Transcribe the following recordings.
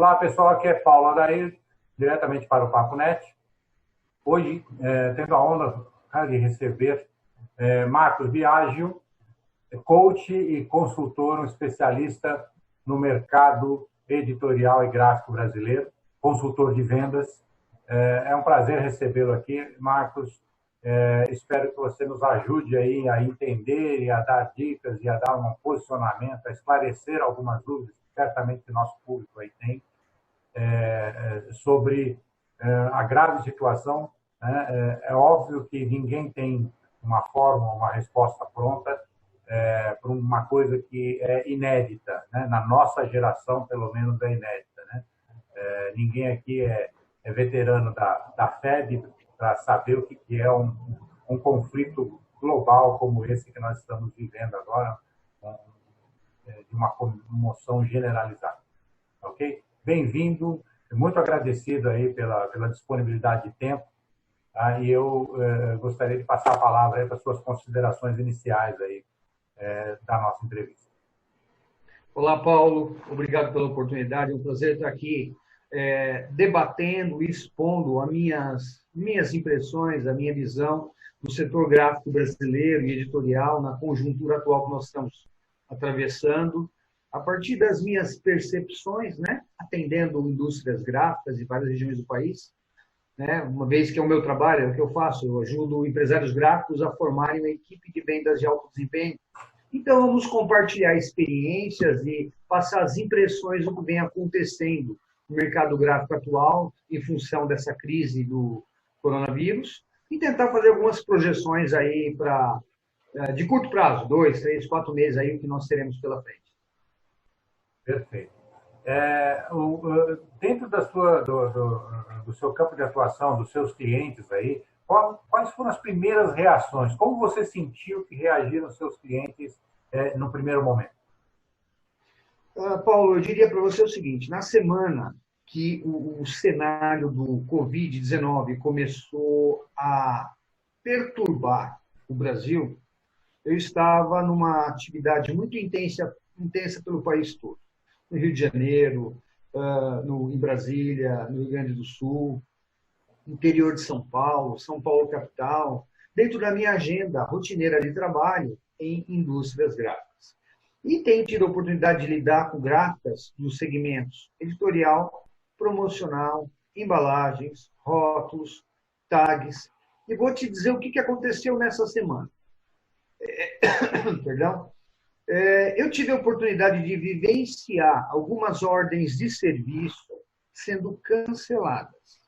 Olá, pessoal, aqui é Paulo Adair, diretamente para o Papo Net. Hoje, tendo a honra de receber Marcos Biagio, coach e consultor, um especialista no mercado editorial e gráfico brasileiro, consultor de vendas. É um prazer recebê-lo aqui, Marcos. Espero que você nos ajude aí a entender e a dar dicas e a dar um posicionamento, a esclarecer algumas dúvidas que certamente o nosso público aí tem sobre a grave situação. É óbvio que ninguém tem uma forma, uma resposta pronta para uma coisa que é inédita, né? Na nossa geração, pelo menos, é inédita, né? Ninguém aqui é veterano da FEB para saber o que é um conflito global como esse que nós estamos vivendo agora, de uma comoção generalizada. Ok? Bem-vindo, muito agradecido aí pela disponibilidade de tempo. E eu gostaria de passar a palavra aí para suas considerações iniciais aí da nossa entrevista. Olá, Paulo. Obrigado pela oportunidade. É um prazer estar aqui debatendo e expondo as minhas impressões, a minha visão do setor gráfico brasileiro e editorial na conjuntura atual que nós estamos atravessando, a partir das minhas percepções, né, atendendo indústrias gráficas em várias regiões do país, né, uma vez que é o meu trabalho, é o que eu faço, eu ajudo empresários gráficos a formarem uma equipe de vendas de alto desempenho. Então, vamos compartilhar experiências e passar as impressões do que vem acontecendo no mercado gráfico atual, em função dessa crise do coronavírus, e tentar fazer algumas projeções aí de curto prazo, 2, 3, 4 meses aí, que nós teremos pela frente. Perfeito. Dentro do seu campo de atuação, dos seus clientes aí, quais foram as primeiras reações? Como você sentiu que reagiram os seus clientes no primeiro momento? Paulo, eu diria para você o seguinte: na semana que o cenário do Covid-19 começou a perturbar o Brasil, eu estava numa atividade muito intensa pelo país todo. No Rio de Janeiro, em Brasília, no Rio Grande do Sul, interior de São Paulo capital, dentro da minha agenda rotineira de trabalho em indústrias gráficas. E tenho tido a oportunidade de lidar com gráficas nos segmentos editorial, promocional, embalagens, rótulos, tags. E vou te dizer o que aconteceu nessa semana. Perdão. Eu tive a oportunidade de vivenciar algumas ordens de serviço sendo canceladas.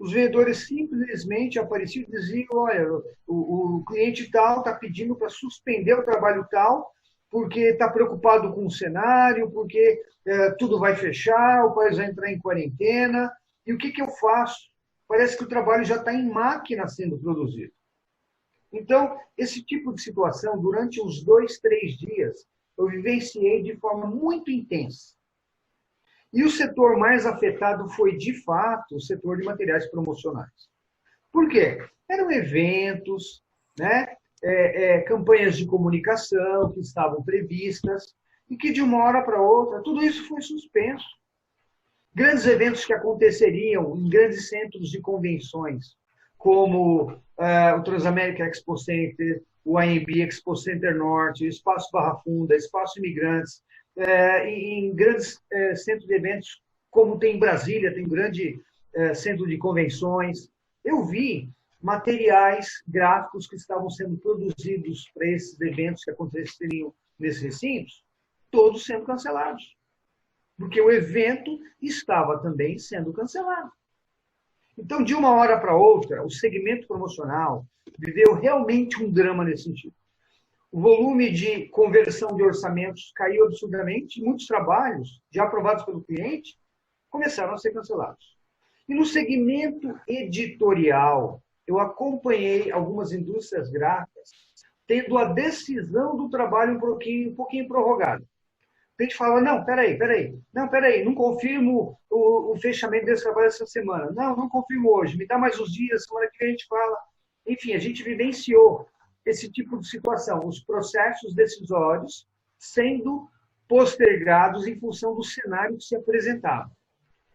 Os vendedores simplesmente apareciam e diziam: olha, o cliente tal está pedindo para suspender o trabalho tal, porque está preocupado com o cenário, porque tudo vai fechar, o país vai entrar em quarentena. E o que eu faço? Parece que o trabalho já está em máquina sendo produzido. Então, esse tipo de situação, durante uns 2, 3 dias, eu vivenciei de forma muito intensa. E o setor mais afetado foi, de fato, o setor de materiais promocionais. Por quê? Eram eventos, né? Campanhas de comunicação que estavam previstas e que, de uma hora para outra, tudo isso foi suspenso. Grandes eventos que aconteceriam em grandes centros de convenções, como o Transamérica Expo Center, o AMB Expo Center Norte, o Espaço Barra Funda, Espaço Imigrantes, em grandes centros de eventos, como tem em Brasília, tem um grande centro de convenções. Eu vi materiais gráficos que estavam sendo produzidos para esses eventos que aconteceriam nesses recintos, todos sendo cancelados. Porque o evento estava também sendo cancelado. Então, de uma hora para outra, o segmento promocional viveu realmente um drama nesse sentido. O volume de conversão de orçamentos caiu absurdamente, muitos trabalhos já aprovados pelo cliente começaram a ser cancelados. E no segmento editorial, eu acompanhei algumas indústrias gráficas tendo a decisão do trabalho um pouquinho prorrogada. A gente fala: não, peraí, não confirmo o fechamento desse trabalho essa semana. Não confirmo hoje, me dá mais uns dias, semana que vem a gente fala. Enfim, a gente vivenciou esse tipo de situação, os processos decisórios sendo postergados em função do cenário que se apresentava.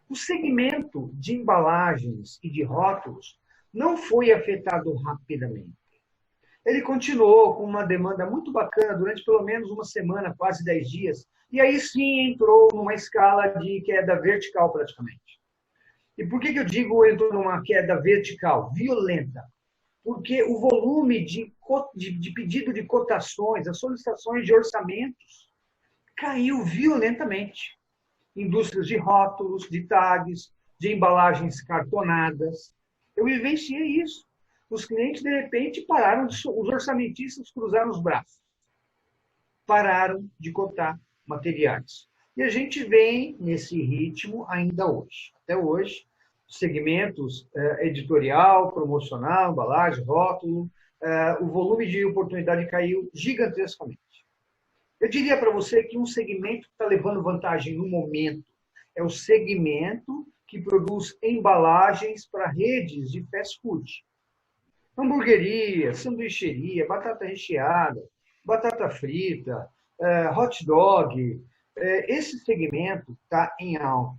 O segmento de embalagens e de rótulos não foi afetado rapidamente. Ele continuou com uma demanda muito bacana durante pelo menos uma semana, quase 10 dias, e aí sim entrou numa escala de queda vertical praticamente. E por que eu digo entrou numa queda vertical? Violenta. Porque o volume de pedido de cotações, as solicitações de orçamentos, caiu violentamente. Indústrias de rótulos, de tags, de embalagens cartonadas. Eu vivenciei isso. Os clientes, de repente, pararam, os orçamentistas cruzaram os braços. Pararam de cotar materiais. E a gente vem nesse ritmo ainda hoje. Até hoje, segmentos editorial, promocional, embalagem, rótulo, o volume de oportunidade caiu gigantescamente. Eu diria para você que um segmento que está levando vantagem no momento é o segmento que produz embalagens para redes de fast food. Hamburgueria, sanduicheria, batata recheada, batata frita, hot dog. Esse segmento está em alta.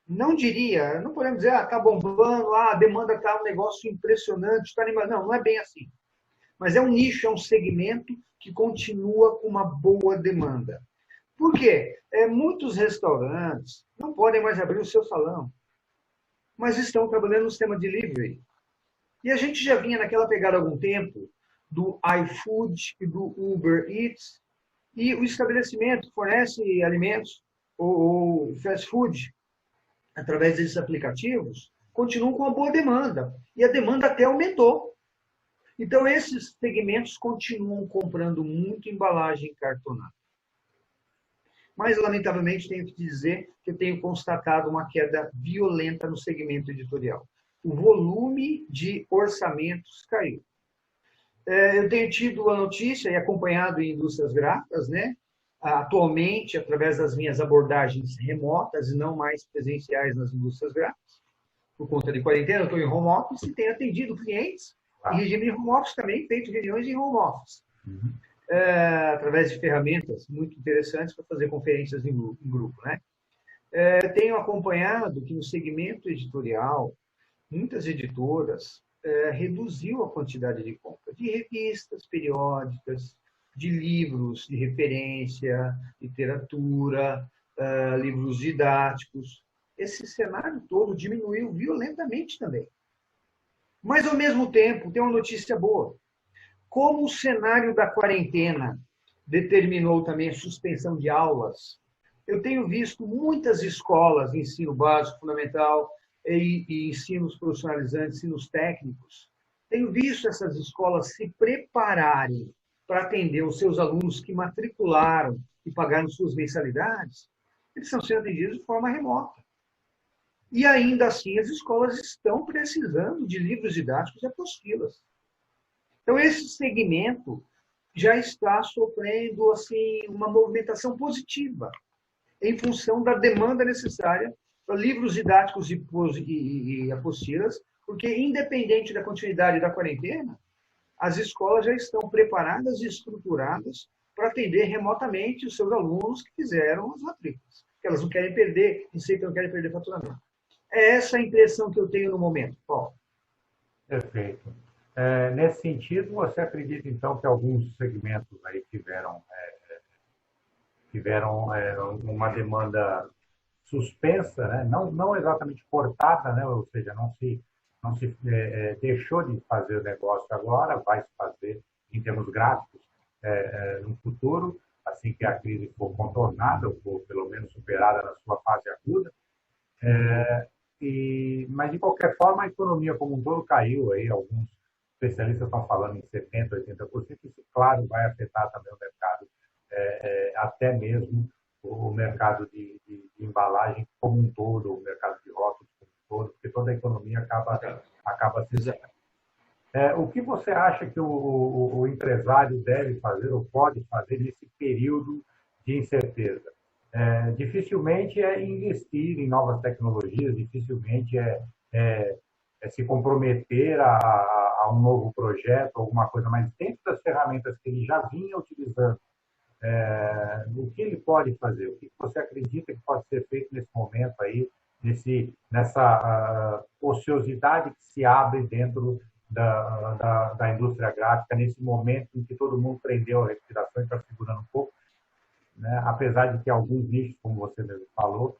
Não diria, não podemos dizer, está bombando, a demanda está um negócio impressionante, está animado. Não, não é bem assim. Mas é um nicho, é um segmento que continua com uma boa demanda. Por quê? Muitos restaurantes não podem mais abrir o seu salão, mas estão trabalhando no sistema de delivery. E a gente já vinha naquela pegada há algum tempo do iFood e do Uber Eats, e o estabelecimento fornece alimentos ou fast food através desses aplicativos, continuam com uma boa demanda. E a demanda até aumentou. Então, esses segmentos continuam comprando muito embalagem cartonada. Mas, lamentavelmente, tenho que dizer que eu tenho constatado uma queda violenta no segmento editorial. O volume de orçamentos caiu. Eu tenho tido a notícia e acompanhado em indústrias gráficas, né? Atualmente, através das minhas abordagens remotas e não mais presenciais nas indústrias gráficas, por conta de quarentena, eu estou em home office e tenho atendido clientes em regime de home office também, feito reuniões em home office. Através de ferramentas muito interessantes para fazer conferências em grupo, né? Tenho acompanhado que no segmento editorial, muitas editoras reduziu a quantidade de compra de revistas periódicas, de livros de referência, literatura, livros didáticos. Esse cenário todo diminuiu violentamente também. Mas, ao mesmo tempo, tem uma notícia boa. Como o cenário da quarentena determinou também a suspensão de aulas, eu tenho visto muitas escolas de ensino básico, fundamental e ensinos profissionalizantes, ensinos técnicos, tenho visto essas escolas se prepararem para atender os seus alunos que matricularam e pagaram suas mensalidades, eles estão sendo atendidos de forma remota. E ainda assim as escolas estão precisando de livros didáticos e apostilas. Então esse segmento já está sofrendo assim uma movimentação positiva em função da demanda necessária para livros didáticos e apostilas, porque independente da continuidade da quarentena, as escolas já estão preparadas e estruturadas para atender remotamente os seus alunos que fizeram as matrículas. Porque elas não querem perder receita, não querem perder faturamento. É essa a impressão que eu tenho no momento, Paulo. Perfeito. Nesse sentido, você acredita, então, que alguns segmentos aí tiveram uma demanda suspensa, né? Não exatamente cortada, né? Ou seja, não se deixou de fazer o negócio agora, vai se fazer em termos gráficos no futuro, assim que a crise for contornada, ou for pelo menos superada na sua fase aguda. Mas, de qualquer forma, a economia como um todo caiu. Aí, alguns especialistas estão falando em 70%, 80%. Isso, claro, vai afetar também o mercado, até mesmo o mercado de embalagem como um todo, o mercado de rótulos como um todo, porque toda a economia acaba se zerando. O que você acha que o empresário deve fazer ou pode fazer nesse período de incerteza? Dificilmente é investir em novas tecnologias, dificilmente é se comprometer a um novo projeto, alguma coisa, mas dentro das ferramentas que ele já vinha utilizando o que ele pode fazer? O que você acredita que pode ser feito nesse momento aí, nessa ociosidade que se abre dentro da indústria gráfica, nesse momento em que todo mundo prendeu a respiração e está segurando um pouco, né? Apesar de que alguns nichos, como você mesmo falou,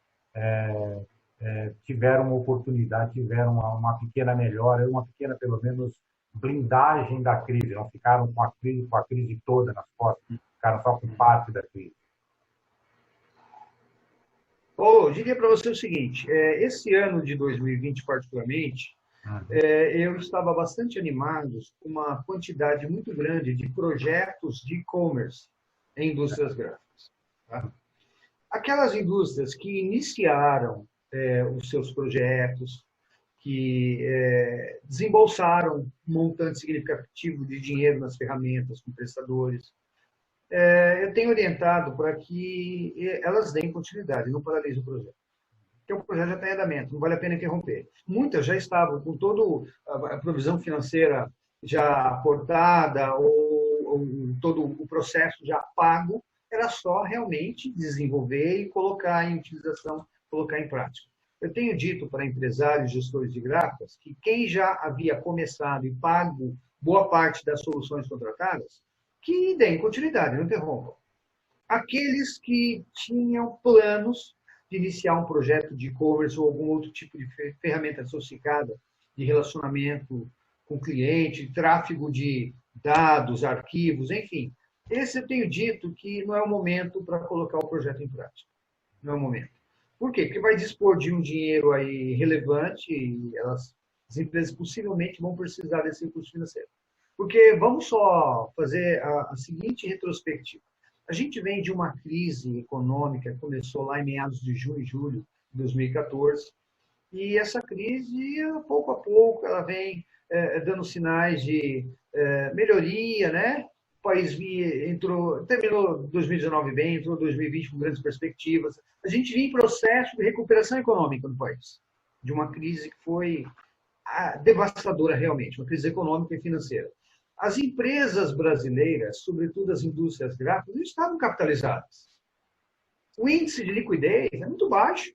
tiveram uma oportunidade, tiveram uma pequena melhora, uma pequena, pelo menos, blindagem da crise, não ficaram com a crise toda nas costas, ficaram só com parte da crise. Eu diria para você o seguinte, esse ano de 2020 particularmente, eu estava bastante animado com uma quantidade muito grande de projetos de e-commerce em indústrias gráficas. Tá? Aquelas indústrias que iniciaram os seus projetos, que desembolsaram um montante significativo de dinheiro nas ferramentas, com prestadores, eu tenho orientado para que elas deem continuidade, não paralisem o projeto. Porque o projeto já está em andamento, não vale a pena interromper. Muitas já estavam com toda a provisão financeira já aportada, ou todo o processo já pago, era só realmente desenvolver e colocar em utilização, colocar em prática. Eu tenho dito para empresários, gestores de gráficas, que quem já havia começado e pago boa parte das soluções contratadas, que deem continuidade, não interrompam. Aqueles que tinham planos de iniciar um projeto de e-commerce ou algum outro tipo de ferramenta sofisticada de relacionamento com o cliente, tráfego de dados, arquivos, enfim. Esse eu tenho dito que não é o momento para colocar o projeto em prática. Não é o momento. Por quê? Porque vai dispor de um dinheiro aí relevante e as empresas possivelmente vão precisar desse recurso financeiro. Porque vamos só fazer a seguinte retrospectiva. A gente vem de uma crise econômica que começou lá em meados de junho e julho de 2014, e essa crise, pouco a pouco, ela vem dando sinais de melhoria, né? O país terminou 2019 bem, entrou 2020 com grandes perspectivas. A gente vinha em processo de recuperação econômica no país, de uma crise que foi devastadora realmente, uma crise econômica e financeira. As empresas brasileiras, sobretudo as indústrias gráficas, não estavam capitalizadas. O índice de liquidez é muito baixo.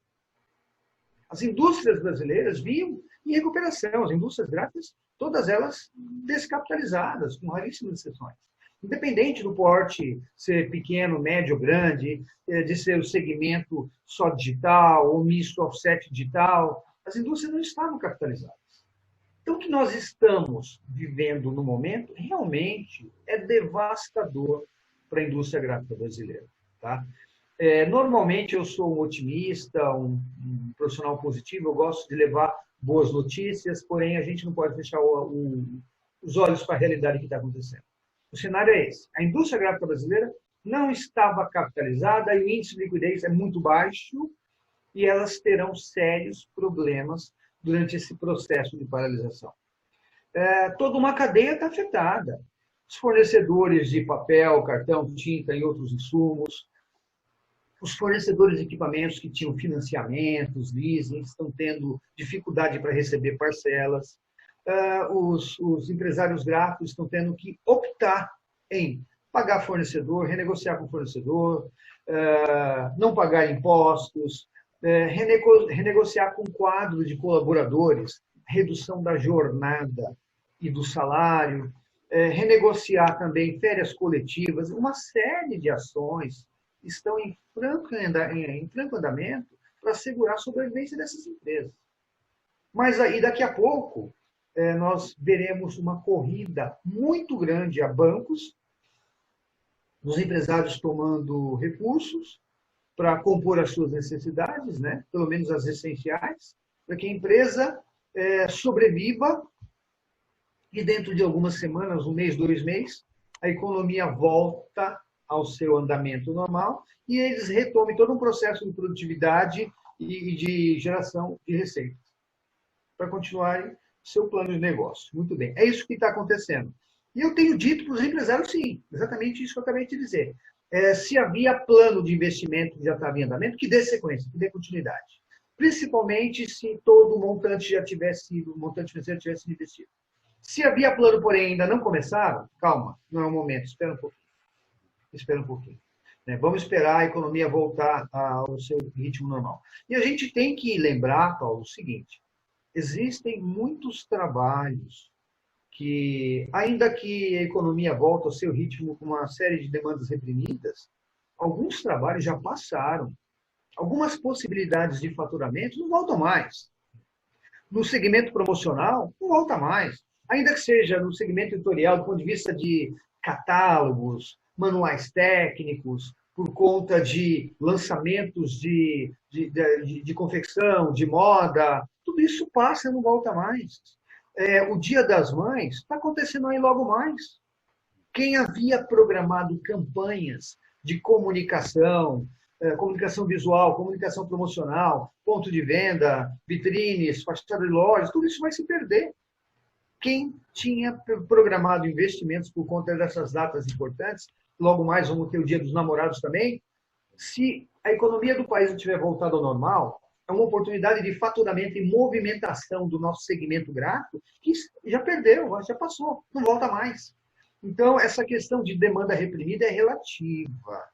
As indústrias brasileiras vinham em recuperação, as indústrias gráficas, todas elas descapitalizadas, com raríssimas exceções. Independente do porte ser pequeno, médio, grande, de ser o segmento só digital ou misto offset digital, as indústrias não estavam capitalizadas. Então, o que nós estamos vivendo no momento realmente é devastador para a indústria gráfica brasileira. Tá? Normalmente, eu sou um otimista, um profissional positivo, eu gosto de levar boas notícias, porém, a gente não pode fechar os olhos para a realidade que está acontecendo. O cenário é esse. A indústria gráfica brasileira não estava capitalizada e o índice de liquidez é muito baixo e elas terão sérios problemas durante esse processo de paralisação. Toda uma cadeia está afetada. Os fornecedores de papel, cartão, tinta e outros insumos, os fornecedores de equipamentos que tinham financiamentos, leasing, estão tendo dificuldade para receber parcelas. Os empresários gráficos estão tendo que optar em pagar fornecedor, renegociar com fornecedor, não pagar impostos, renegociar com quadro de colaboradores, redução da jornada e do salário, renegociar também férias coletivas, uma série de ações estão em franco andamento para assegurar a sobrevivência dessas empresas. Mas aí, daqui a pouco, nós veremos uma corrida muito grande a bancos, os empresários tomando recursos para compor as suas necessidades, né? Pelo menos as essenciais, para que a empresa sobreviva e dentro de algumas semanas, 1 mês, 2 meses, a economia volta ao seu andamento normal e eles retomem todo um processo de produtividade e de geração de receitas para continuarem seu plano de negócio. Muito bem, é isso que está acontecendo. E eu tenho dito para os empresários, sim, exatamente isso que eu acabei de dizer. Se havia plano de investimento que já estava em andamento, que dê sequência, que dê continuidade. Principalmente se todo o montante já tivesse sido, o montante financeiro tivesse sido investido. Se havia plano, porém, ainda não começaram, calma, não é o momento, espera um pouquinho. Espera um pouquinho. né? Vamos esperar a economia voltar ao seu ritmo normal. E a gente tem que lembrar, Paulo, o seguinte: existem muitos trabalhos que, ainda que a economia volte ao seu ritmo com uma série de demandas reprimidas, alguns trabalhos já passaram. Algumas possibilidades de faturamento não voltam mais. No segmento promocional, não volta mais. Ainda que seja no segmento editorial, do ponto de vista de catálogos, manuais técnicos, por conta de lançamentos de confecção, de moda, tudo isso passa e não volta mais. O Dia das Mães está acontecendo aí logo mais. Quem havia programado campanhas de comunicação, comunicação visual, comunicação promocional, ponto de venda, vitrines, fachada de lojas, tudo isso vai se perder. Quem tinha programado investimentos por conta dessas datas importantes, logo mais vamos ter o Dia dos Namorados também, se a economia do país não tiver voltado ao normal, é uma oportunidade de faturamento e movimentação do nosso segmento gráfico que já perdeu, já passou, não volta mais. Então, essa questão de demanda reprimida é relativa.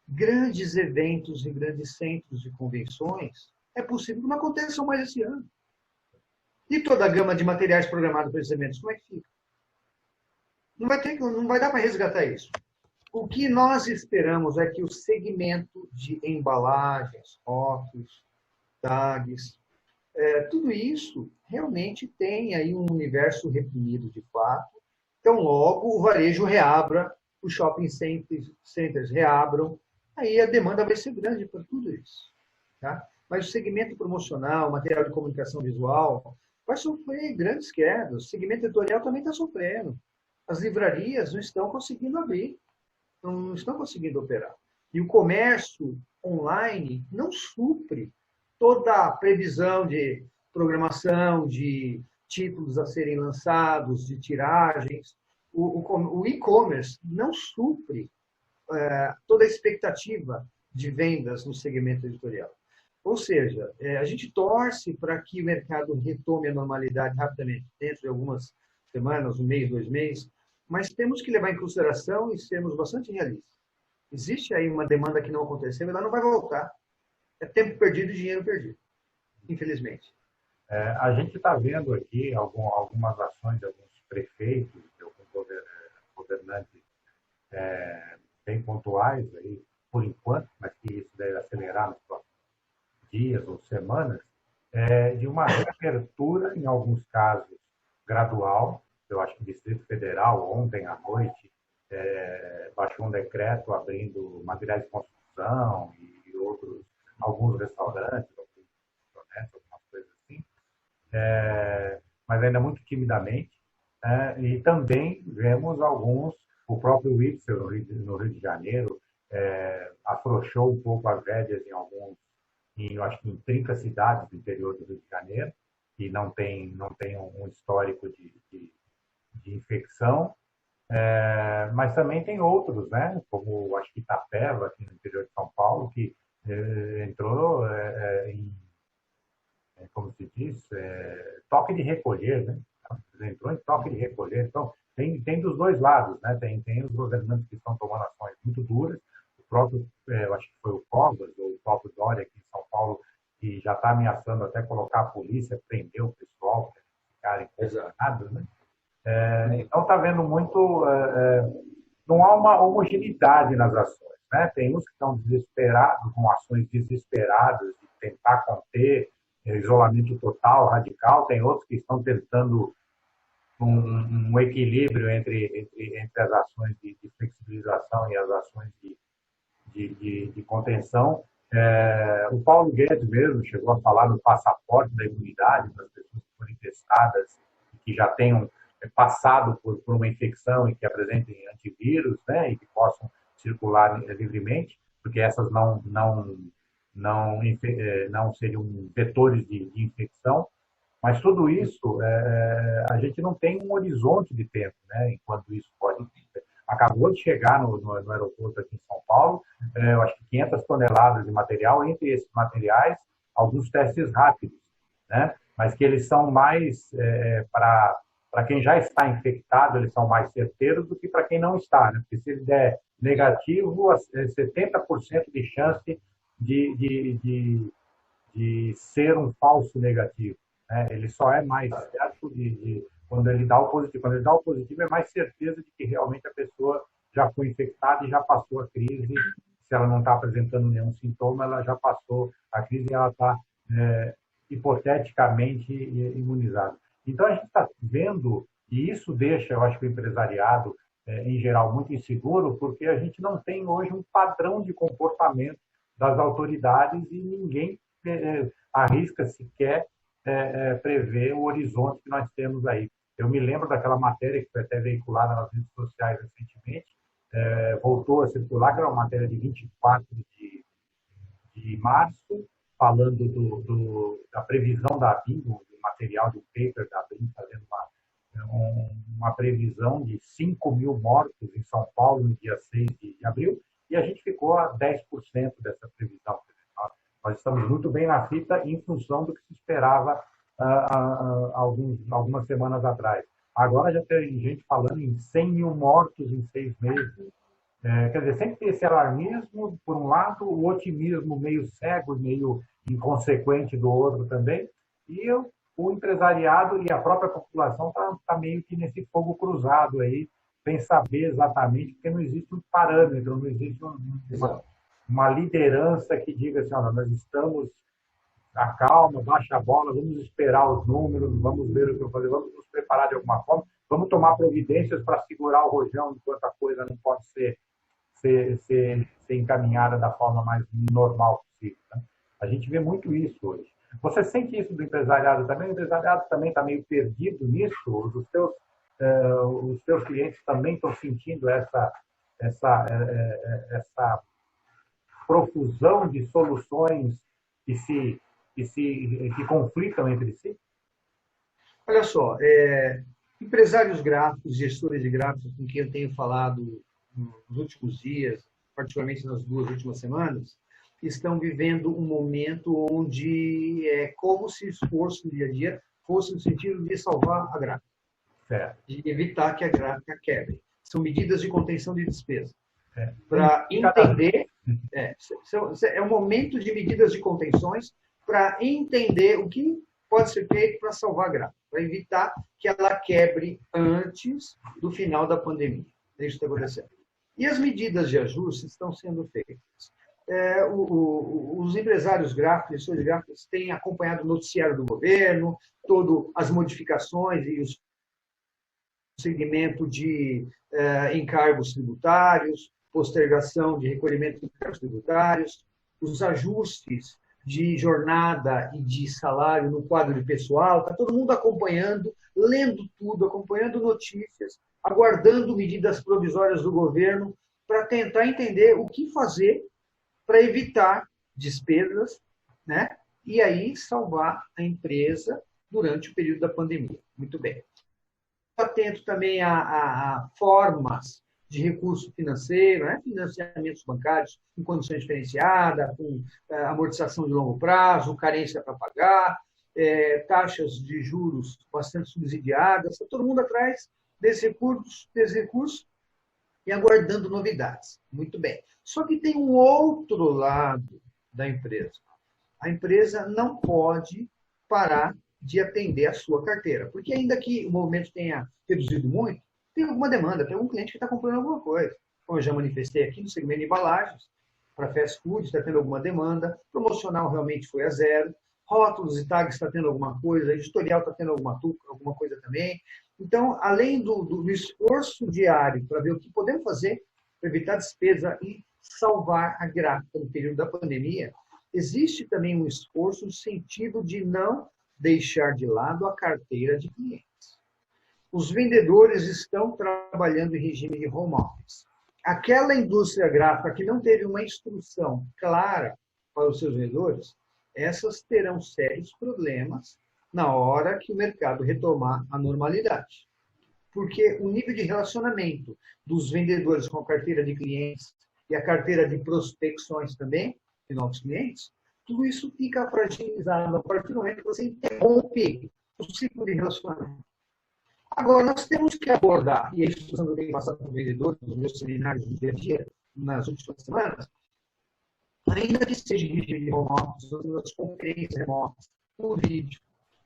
Grandes eventos em grandes centros de convenções, é possível que não aconteçam mais esse ano. E toda a gama de materiais programados para esses eventos, como é que fica? Não vai dar para resgatar isso. O que nós esperamos é que o segmento de embalagens, rótulos, tags, tudo isso realmente tem aí um universo reprimido de fato. Então, logo o varejo reabra, os shopping centers reabram, aí a demanda vai ser grande por tudo isso. Tá? Mas o segmento promocional, material de comunicação visual, vai sofrer grandes quedas. O segmento editorial também está sofrendo. As livrarias não estão conseguindo abrir, não estão conseguindo operar. E o comércio online não supre toda a previsão de programação, de títulos a serem lançados, de tiragens. O e-commerce não supre toda a expectativa de vendas no segmento editorial. Ou seja, a gente torce para que o mercado retome a normalidade rapidamente, dentro de algumas semanas, um mês, 2 meses, mas temos que levar em consideração e sermos bastante realistas. Existe aí uma demanda que não aconteceu, ela não vai voltar. É tempo perdido e dinheiro perdido, infelizmente. A gente está vendo aqui algumas ações de alguns prefeitos, de alguns governantes bem pontuais, aí, por enquanto, mas que isso deve acelerar nos próximos dias ou semanas, de uma reabertura, em alguns casos, gradual. Eu acho que o Distrito Federal, ontem à noite, baixou um decreto abrindo materiais de construção e alguns restaurantes, algumas coisas assim, mas ainda muito timidamente. E também vemos o próprio Witzel, no Rio de Janeiro, afrouxou um pouco as rédeas eu acho que em 30 cidades do interior do Rio de Janeiro, que não tem um histórico de infecção, mas também tem outros, né? Como acho que Itapeva, aqui no interior de São Paulo, que entrou como se diz, toque de recolher, né? Entrou em toque de recolher. Então, tem dos dois lados, né? Tem os governantes que estão tomando ações muito duras, o próprio, eu acho que foi o Covas, ou o próprio Dória aqui em São Paulo, que já está ameaçando até colocar a polícia, prender o pessoal, para ficarem pressionados, né? Então, está vendo muito... não há uma homogeneidade nas ações, né? Tem uns que estão desesperados, com ações desesperadas, de tentar conter isolamento total, radical, tem outros que estão tentando um equilíbrio entre as ações de flexibilização e as ações de contenção. O Paulo Guedes mesmo chegou a falar do passaporte da imunidade para as pessoas que forem testadas e que já tenham passado por uma infecção e que apresentem antivírus, né, e que possam circular livremente, porque essas não seriam vetores de infecção. Mas tudo isso, a gente não tem um horizonte de tempo, né, enquanto isso pode... Acabou de chegar no aeroporto aqui em São Paulo, eu acho que 500 toneladas de material, entre esses materiais, alguns testes rápidos, né, mas que eles são mais para quem já está infectado, eles são mais certeiros do que para quem não está, né, porque se ele der negativo, 70% de chance de ser um falso negativo, né? Ele só é mais certo quando ele dá o positivo. Quando ele dá o positivo, é mais certeza de que realmente a pessoa já foi infectada e já passou a crise. Se ela não está apresentando nenhum sintoma, ela já passou a crise e ela está hipoteticamente imunizada. Então, a gente está vendo, e isso deixa, eu acho, que o empresariado, em geral, muito inseguro, porque a gente não tem hoje um padrão de comportamento das autoridades e ninguém arrisca sequer prever o horizonte que nós temos aí. Eu me lembro daquela matéria que foi até veiculada nas redes sociais recentemente, voltou a circular, que era uma matéria de 24 de março, falando da previsão da ABIN, do material de um paper da ABIN, fazendo uma previsão de 5 mil mortos em São Paulo no dia 6 de abril, e a gente ficou a 10% dessa previsão. Nós estamos muito bem na fita em função do que se esperava algumas semanas atrás. Agora já tem gente falando em 100 mil mortos em 6 meses. Quer dizer, sempre tem esse alarmismo, por um lado, o otimismo meio cego, meio inconsequente do outro também, e o empresariado e a própria população tá meio que nesse fogo cruzado aí, sem saber exatamente, porque não existe um parâmetro, não existe uma liderança que diga assim, olha, nós estamos, acalma, baixa a bola, vamos esperar os números, vamos ver o que eu fazer, vamos nos preparar de alguma forma, vamos tomar providências para segurar o rojão enquanto a coisa não pode ser encaminhada da forma mais normal possível. Né? A gente vê muito isso hoje. Você sente isso do empresariado também? O empresariado também está meio perdido nisso? Os teus clientes também estão sentindo essa profusão de soluções que conflitam entre si? Olha só, empresários gráficos, gestores de gráficos com quem eu tenho falado nos últimos dias, particularmente nas 2 últimas semanas, estão vivendo um momento onde é como se o esforço no dia a dia fosse no sentido de salvar a gráfica, de evitar que a gráfica quebre. São medidas de contenção de despesa. Para entender, é um momento de medidas de contenções para entender o que pode ser feito para salvar a gráfica, para evitar que ela quebre antes do final da pandemia. Isso está acontecendo. E as medidas de ajuste estão sendo feitas. Os empresários gráficos, gestores gráficos, têm acompanhado o noticiário do governo, todas as modificações e o segmento de encargos tributários, postergação de recolhimento de encargos tributários, os ajustes de jornada e de salário no quadro de pessoal. Está todo mundo acompanhando, lendo tudo, acompanhando notícias, aguardando medidas provisórias do governo para tentar entender o que fazer para evitar despesas, né? E aí salvar a empresa durante o período da pandemia. Muito bem. Atento também a formas de recurso financeiro, né? Financiamentos bancários em condições diferenciadas, com amortização de longo prazo, carência para pagar, taxas de juros bastante subsidiadas. Está todo mundo atrás desses recursos e aguardando novidades. Muito bem. Só que tem um outro lado da empresa. A empresa não pode parar de atender a sua carteira, porque ainda que o movimento tenha reduzido muito, tem alguma demanda, tem algum cliente que está comprando alguma coisa. Como eu já manifestei aqui no segmento de embalagens, para fast food está tendo alguma demanda, promocional realmente foi a zero, rótulos e tags está tendo alguma coisa, editorial está tendo alguma coisa também. Então, além do esforço diário para ver o que podemos fazer para evitar despesa e salvar a gráfica no período da pandemia, existe também um esforço no sentido de não deixar de lado a carteira de clientes. Os vendedores estão trabalhando em regime de home office. Aquela indústria gráfica que não teve uma instrução clara para os seus vendedores, essas terão sérios problemas na hora que o mercado retomar a normalidade. Porque o nível de relacionamento dos vendedores com a carteira de clientes e a carteira de prospecções também, de novos clientes, tudo isso fica fragilizado a partir do momento que você interrompe o ciclo de relacionamento. Agora, nós temos que abordar, e é isso que eu tenho passado com vendedores nos meus seminários do dia a dia, nas últimas semanas, ainda que seja em regime de home office, as conferências remotas, por vídeo,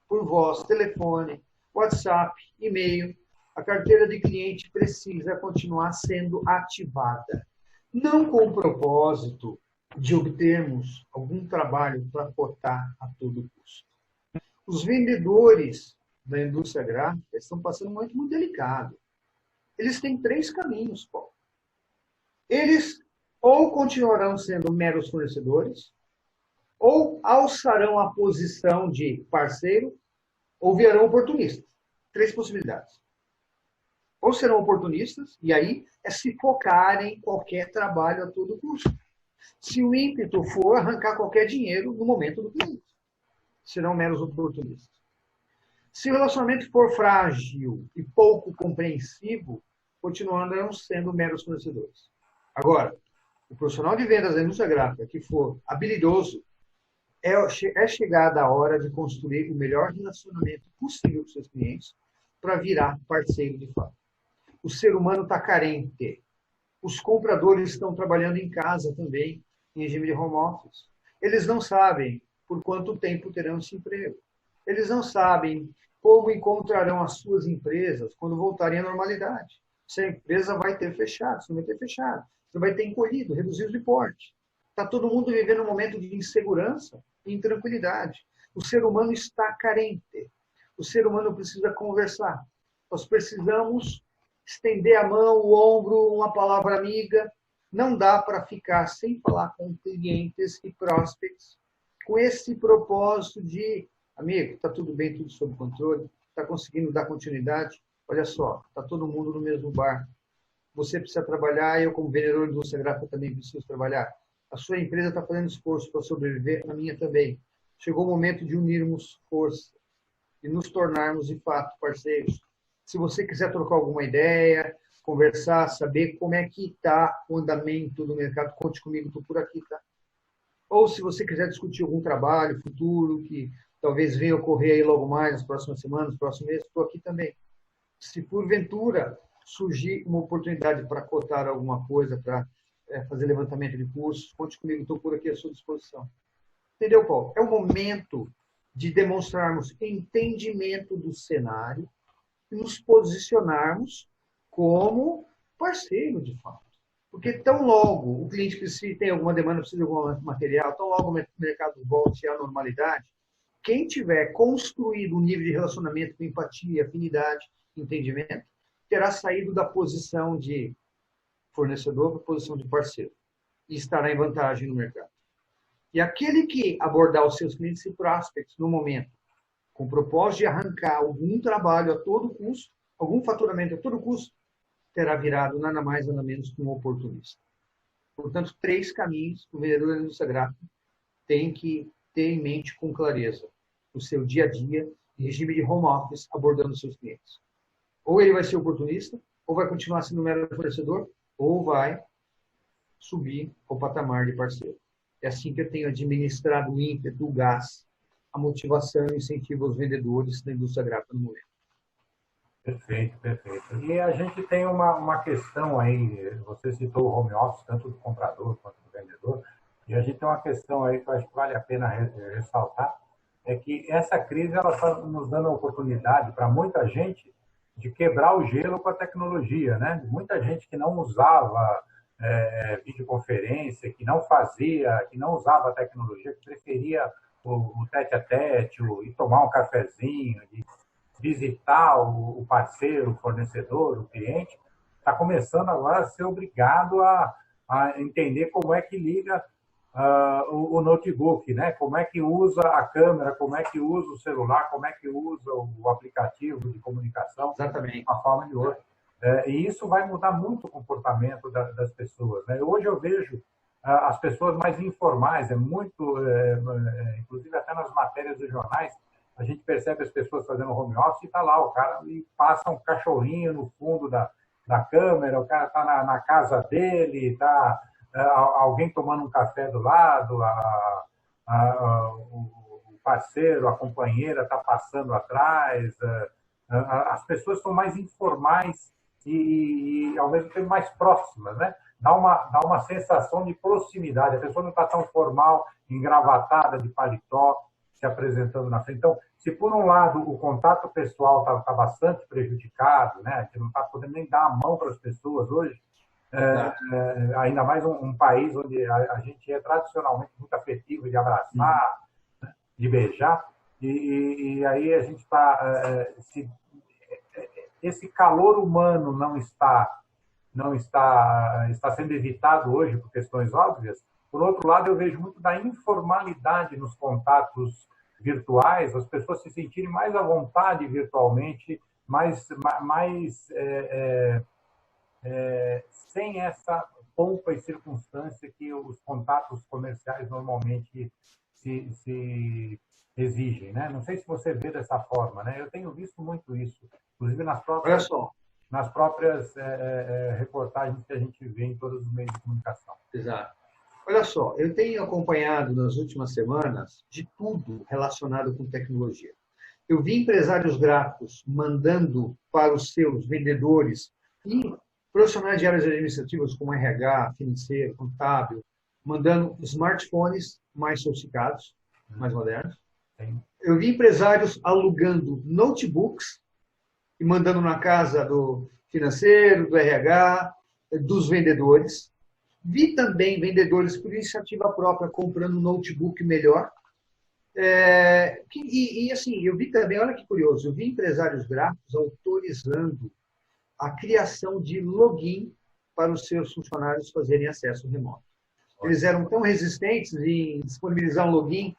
por voz, telefone, WhatsApp, e-mail, a carteira de cliente precisa continuar sendo ativada. Não com o propósito de obtermos algum trabalho para cotar a todo custo. Os vendedores da indústria gráfica estão passando um momento muito delicado. Eles têm 3 caminhos, Paulo. Eles ou continuarão sendo meros fornecedores, ou alçarão a posição de parceiro, ou virarão oportunistas. 3 possibilidades. Ou serão oportunistas, e aí é se focarem em qualquer trabalho a todo custo. Se o ímpeto for arrancar qualquer dinheiro no momento do cliente, serão meros oportunistas. Se o relacionamento for frágil e pouco compreensivo, continuarão sendo meros fornecedores. Agora, o profissional de vendas da indústria gráfica que for habilidoso, é chegada a hora de construir o melhor relacionamento possível com seus clientes para virar parceiro de fato. O ser humano está carente. Os compradores estão trabalhando em casa também, em regime de home office. Eles não sabem por quanto tempo terão esse emprego. Eles não sabem como encontrarão as suas empresas quando voltarem à normalidade. Se a empresa vai ter fechado, se não vai ter fechado, se vai ter encolhido, reduzido de porte. Está todo mundo vivendo um momento de insegurança e intranquilidade. O ser humano está carente. O ser humano precisa conversar. Nós precisamos estender a mão, o ombro, uma palavra amiga. Não dá para ficar sem falar com clientes e prospects com esse propósito de, amigo, está tudo bem, tudo sob controle, está conseguindo dar continuidade, olha só, está todo mundo no mesmo barco. Você precisa trabalhar, eu como vendedor de indústria gráfica também preciso trabalhar. A sua empresa está fazendo esforço para sobreviver, a minha também. Chegou o momento de unirmos força e nos tornarmos, de fato, parceiros. Se você quiser trocar alguma ideia, conversar, saber como é que está o andamento do mercado, conte comigo, estou por aqui, tá? Ou se você quiser discutir algum trabalho futuro, que talvez venha ocorrer aí logo mais, nas próximas semanas, nos próximos meses, estou aqui também. Se porventura surgir uma oportunidade para cotar alguma coisa, para fazer levantamento de cursos, conte comigo, estou por aqui à sua disposição. Entendeu, Paulo? É o momento de demonstrarmos entendimento do cenário e nos posicionarmos como parceiro, de fato. Porque tão logo o cliente precisa, tem alguma demanda, precisa de algum material, tão logo o mercado volte à normalidade, quem tiver construído um nível de relacionamento com empatia, afinidade, entendimento, terá saído da posição de fornecedor para a posição de parceiro e estará em vantagem no mercado. E aquele que abordar os seus clientes e prospects no momento, com o propósito de arrancar algum trabalho a todo custo, algum faturamento a todo custo, terá virado nada mais, nada menos que um oportunista. Portanto, 3 caminhos que o vendedor da indústria gráfica tem que ter em mente com clareza o seu dia a dia, em regime de home office, abordando os seus clientes. Ou ele vai ser oportunista, ou vai continuar sendo um mero fornecedor, ou vai subir ao patamar de parceiro. É assim que eu tenho administrado o ímpeto, o gás, a motivação e o incentivo aos vendedores da indústria gráfica no momento. Perfeito, perfeito. E a gente tem uma questão aí, você citou o home office, tanto do comprador quanto do vendedor, e a gente tem uma questão aí que eu acho que vale a pena ressaltar, é que essa crise ela está nos dando a oportunidade para muita gente de quebrar o gelo com a tecnologia, né? Muita gente que não usava videoconferência, que não fazia, que não usava a tecnologia, que preferia o tete-a-tete, e tomar um cafezinho, de visitar o parceiro, o fornecedor, o cliente, está começando agora a ser obrigado a entender como é que liga o notebook, né? Como é que usa a câmera, como é que usa o celular, como é que usa o aplicativo de comunicação. Exatamente. De uma forma ou de outra. E isso vai mudar muito o comportamento das pessoas, né? Hoje eu vejo as pessoas mais informais, inclusive até nas matérias dos jornais, a gente percebe as pessoas fazendo home office e está lá o cara e passa um cachorrinho no fundo da câmera, o cara está na casa dele, está alguém tomando um café do lado, o parceiro, a companheira está passando atrás, As pessoas estão mais informais e ao mesmo tempo, mais próximas, né? Dá uma sensação de proximidade. A pessoa não está tão formal, engravatada, de paletó, se apresentando na frente. Então, se por um lado o contato pessoal está bastante prejudicado, né? A gente não está podendo nem dar a mão para as pessoas hoje, ainda mais um país onde a gente é tradicionalmente muito afetivo de abraçar, de beijar, e aí a gente está... esse calor humano está sendo evitado hoje por questões óbvias. Por outro lado, eu vejo muito da informalidade nos contatos virtuais, as pessoas se sentirem mais à vontade virtualmente, mais sem essa pompa e circunstância que os contatos comerciais normalmente se exigem, né? Não sei se você vê dessa forma, né? Eu tenho visto muito isso, inclusive nas próprias reportagens que a gente vê em todos os meios de comunicação. Exato. Olha só, eu tenho acompanhado nas últimas semanas de tudo relacionado com tecnologia. Eu vi empresários gráficos mandando para os seus vendedores e profissionais de áreas administrativas como RH, financeiro, contábil, mandando smartphones mais sofisticados, mais modernos. Sim. Eu vi empresários alugando notebooks e mandando na casa do financeiro, do RH, dos vendedores. Vi também vendedores por iniciativa própria comprando um notebook melhor. Assim, eu vi também, olha que curioso, eu vi empresários gráficos autorizando a criação de login para os seus funcionários fazerem acesso remoto. Eles eram tão resistentes em disponibilizar um login,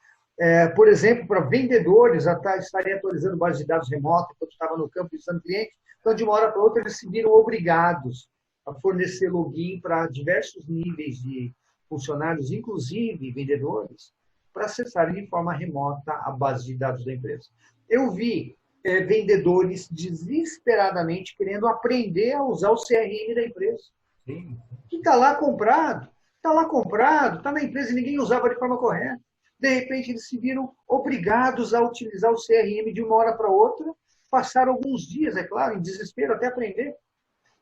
por exemplo, para vendedores estarem atualizando base de dados remota enquanto estava no campo visitando cliente. Então, de uma hora para outra, eles se viram obrigados a fornecer login para diversos níveis de funcionários, inclusive vendedores, para acessarem de forma remota a base de dados da empresa. Eu vi vendedores desesperadamente querendo aprender a usar o CRM da empresa. Sim. Que está lá comprado, está na empresa e ninguém usava de forma correta. De repente, eles se viram obrigados a utilizar o CRM de uma hora para outra, passaram alguns dias, é claro, em desespero até aprender,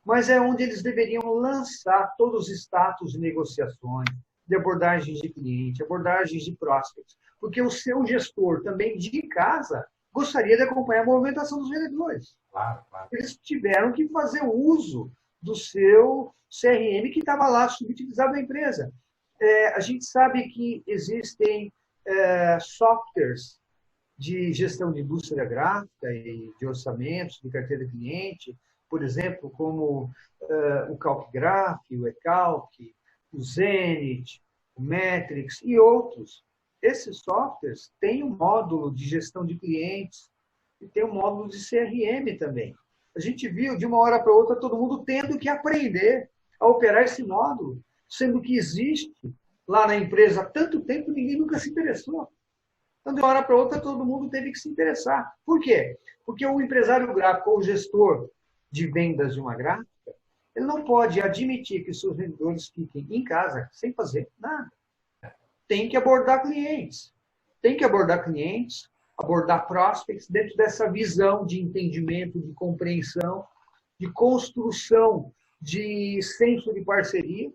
mas é onde eles deveriam lançar todos os status de negociações, de abordagens de cliente, abordagens de prospects, porque o seu gestor também de casa gostaria de acompanhar a movimentação dos vendedores. Claro. Eles tiveram que fazer uso do seu CRM que estava lá subutilizado na empresa. A gente sabe que existem softwares de gestão de indústria gráfica e de orçamentos, de carteira de cliente, por exemplo, como o CalcGraph, o eCalc, o Zenith, o Metrics e outros. Esses softwares têm um módulo de gestão de clientes e tem um módulo de CRM também. A gente viu de uma hora para outra todo mundo tendo que aprender a operar esse módulo, sendo que existe lá na empresa há tanto tempo, ninguém nunca se interessou. Então, de uma hora para outra, todo mundo teve que se interessar. Por quê? Porque o empresário gráfico ou o gestor de vendas de uma gráfica, ele não pode admitir que os seus vendedores fiquem em casa sem fazer nada. Tem que abordar clientes. Abordar prospects dentro dessa visão de entendimento, de compreensão, de construção, de senso de parceria.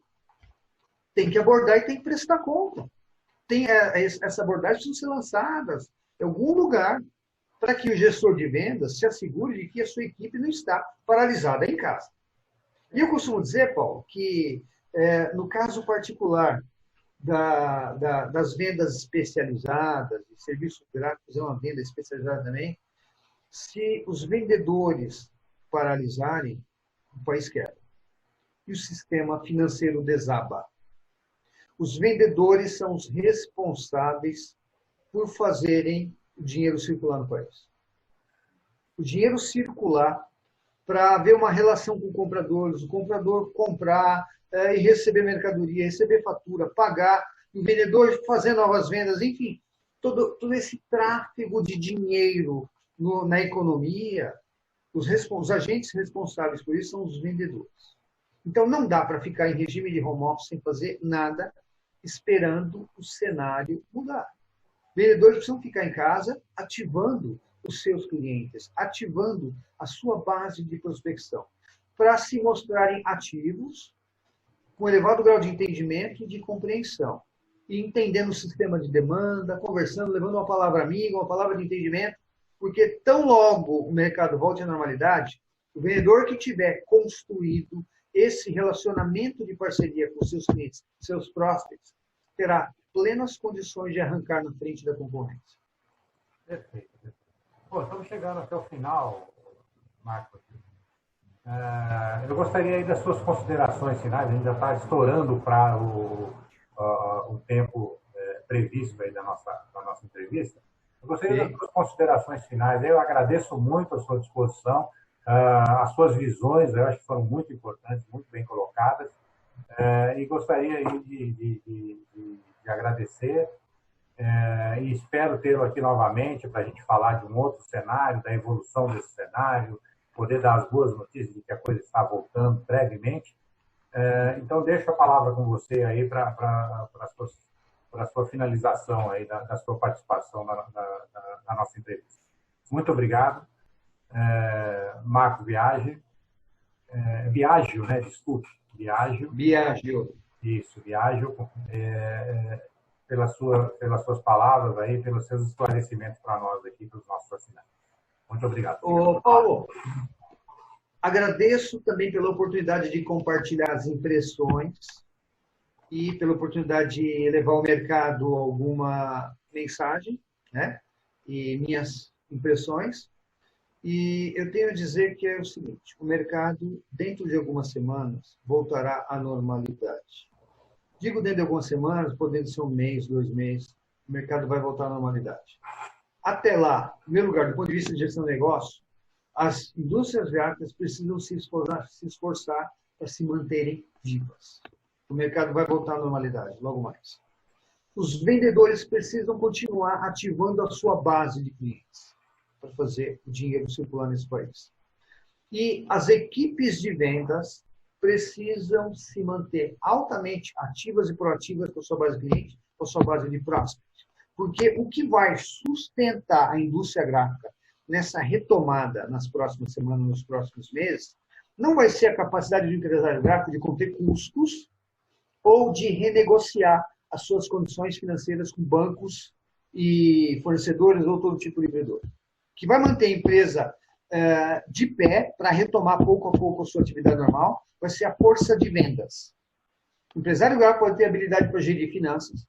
Tem que abordar e tem que prestar conta. Essa abordagem precisa ser lançada em algum lugar para que o gestor de vendas se assegure de que a sua equipe não está paralisada em casa. E eu costumo dizer, Paulo, que no caso particular das vendas especializadas, de serviços gráficos é uma venda especializada também, se os vendedores paralisarem, o país quebra. E o sistema financeiro desaba. Os vendedores são os responsáveis por fazerem o dinheiro circular no país. O dinheiro circular para haver uma relação com compradores, o comprador comprar e receber mercadoria, receber fatura, pagar, o vendedor fazer novas vendas, enfim, todo esse tráfego de dinheiro na economia, os agentes responsáveis por isso são os vendedores. Então, não dá para ficar em regime de home office sem fazer nada, esperando o cenário mudar. Vendedores precisam ficar em casa, ativando os seus clientes, ativando a sua base de prospecção, para se mostrarem ativos, com elevado grau de entendimento e de compreensão, e entendendo o sistema de demanda, conversando, levando uma palavra amiga, uma palavra de entendimento, porque tão logo o mercado volte à normalidade, o vendedor que tiver construído esse relacionamento de parceria com seus clientes, seus prospects, terá plenas condições de arrancar na frente da concorrência. Perfeito. Pô, estamos chegando até o final, Marcos. Eu gostaria aí das suas considerações finais. A gente já está estourando para o tempo previsto aí da nossa entrevista. Eu gostaria das suas considerações finais. Eu agradeço muito a sua disposição, as suas visões, eu acho que foram muito importantes, muito bem colocadas, e gostaria aí de agradecer, e espero tê-lo aqui novamente para a gente falar de um outro cenário, da evolução desse cenário, poder dar as boas notícias de que a coisa está voltando brevemente. Então, deixo a palavra com você aí para a sua finalização aí da sua participação na nossa entrevista. Muito obrigado. Marco Biagio, Biagio, né? Desculpe, Biagio. Isso, Biagio, pelas suas palavras aí, pelos seus esclarecimentos para nós aqui, para os nossos assinantes. Muito obrigado. Paulo, agradeço também pela oportunidade de compartilhar as impressões e pela oportunidade de levar ao mercado alguma mensagem, né? E minhas impressões. E eu tenho a dizer que é o seguinte, o mercado, dentro de algumas semanas, voltará à normalidade. Digo dentro de algumas semanas, podendo ser um mês, 2 meses, o mercado vai voltar à normalidade. Até lá, em primeiro lugar, do ponto de vista de gestão de negócio, as indústrias gráficas precisam se esforçar para se manterem vivas. O mercado vai voltar à normalidade, logo mais. Os vendedores precisam continuar ativando a sua base de clientes para fazer o dinheiro circular nesse país. E as equipes de vendas precisam se manter altamente ativas e proativas com a sua base de cliente, com a sua base de prospects. Porque o que vai sustentar a indústria gráfica nessa retomada nas próximas semanas, nos próximos meses, não vai ser a capacidade do empresário gráfico de conter custos ou de renegociar as suas condições financeiras com bancos e fornecedores ou todo tipo de credor. O que vai manter a empresa de pé para retomar pouco a pouco a sua atividade normal vai ser a força de vendas. O empresário gráfico pode ter habilidade para gerir finanças,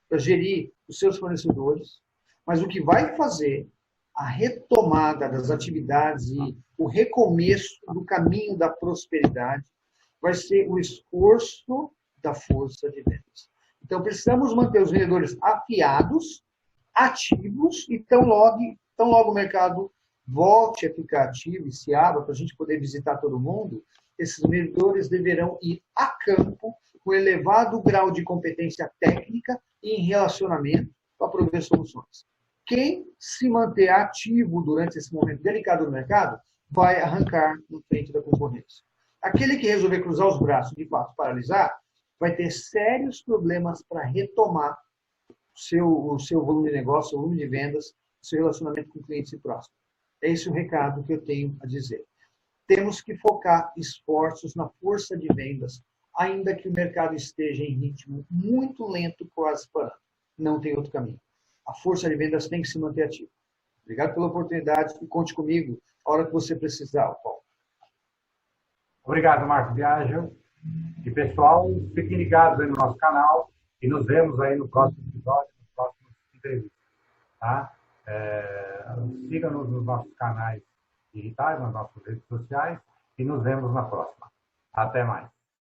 para gerir os seus fornecedores, mas o que vai fazer a retomada das atividades e o recomeço do caminho da prosperidade vai ser o esforço da força de vendas. Então, precisamos manter os vendedores afiados, ativos, e tão logo o mercado volte a ficar ativo e se abra para a gente poder visitar todo mundo, esses vendedores deverão ir a campo com elevado grau de competência técnica e em relacionamento para prover soluções. Quem se manter ativo durante esse momento delicado do mercado vai arrancar na frente da concorrência. Aquele que resolver cruzar os braços e, de fato, paralisar, vai ter sérios problemas para retomar o seu volume de negócio, o volume de vendas, o seu relacionamento com clientes e próximos. É esse o recado que eu tenho a dizer. Temos que focar esforços na força de vendas, ainda que o mercado esteja em ritmo muito lento, quase parando. Não tem outro caminho. A força de vendas tem que se manter ativa. Obrigado pela oportunidade e conte comigo a hora que você precisar, Paulo. Obrigado, Marco Biagio. E, pessoal, fiquem ligados aí no nosso canal e nos vemos aí no próximo episódio, nos próximos entrevistas. Tá? Siga-nos nos nossos canais digitais, nas nossas redes sociais e nos vemos na próxima. Até mais.